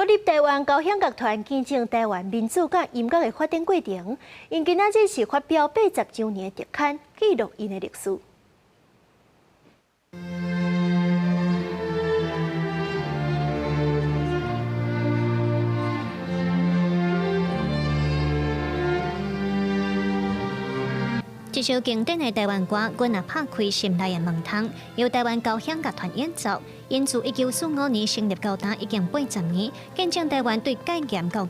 国立台湾交响乐团见证台湾民主甲音乐的发展过程，因今仔日是发表80周年的特刊，记录因的历史。这首经典的台湾歌，我若拍开心内的门窗，由台湾交响乐团演奏。因自1945年成立到今已经80年，见证台湾对改严和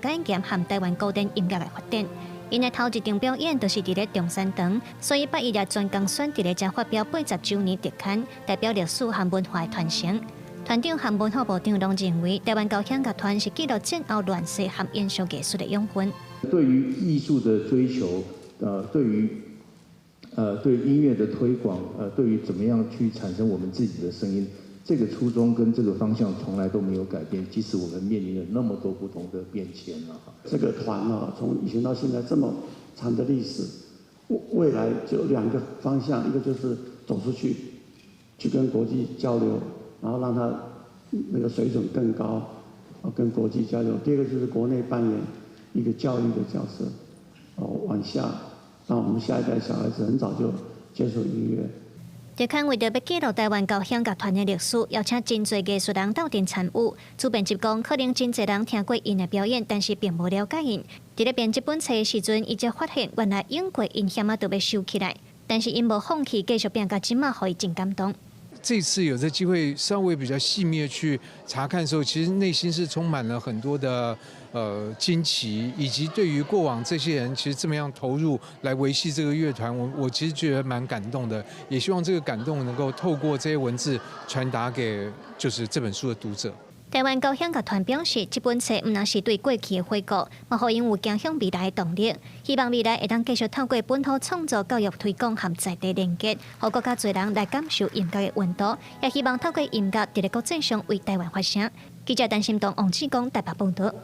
台湾古典音乐的发展。因的头一场表演就是伫咧中山堂，所以8月也专工选伫咧遮发表80周年特刊，代表历史和文化的传承。团长和文化部长拢认为，台湾交响乐团是记录战后乱世和演奏艺术的养分。对于艺术的追求，对音乐的推广，对于怎么样去产生我们自己的声音，这个初衷跟这个方向从来都没有改变，即使我们面临了那么多不同的变迁啊。这个团啊，从以前到现在这么长的历史，未来就2个方向，一个就是走出去，去跟国际交流，然后让它那个水准更高，跟国际交流。第二个就是国内扮演一个教育的角色，往下。让我们下一代小孩子很早就接受音乐。特刊为着要记录台湾交响乐团的历史，邀请真侪艺术人斗阵参与。主编辑讲，可能真侪人听过因的表演，但是并无了解因。伫咧编这本册的时阵，伊才发现原来英国因险都要收起来，但是因无放弃，继续变到今嘛，互伊真感动。这次有这机会稍微比较细密的去查看的时候，其实内心是充满了很多的惊奇，以及对于过往这些人其实这么样投入来维系这个乐团，我其实觉得蛮感动的，也希望这个感动能够透过这些文字传达给就是这本书的读者。台湾交响乐团表示，这本册唔但是对过去的回顾，嘛互因有走向未来的动力。希望未来会当继续透过本土创作、教育推广和在地连结，互更加侪人来感受音乐的温度。也希望透过音乐，伫咧国际上为台湾发声。记者陈心东、王志光台北报道。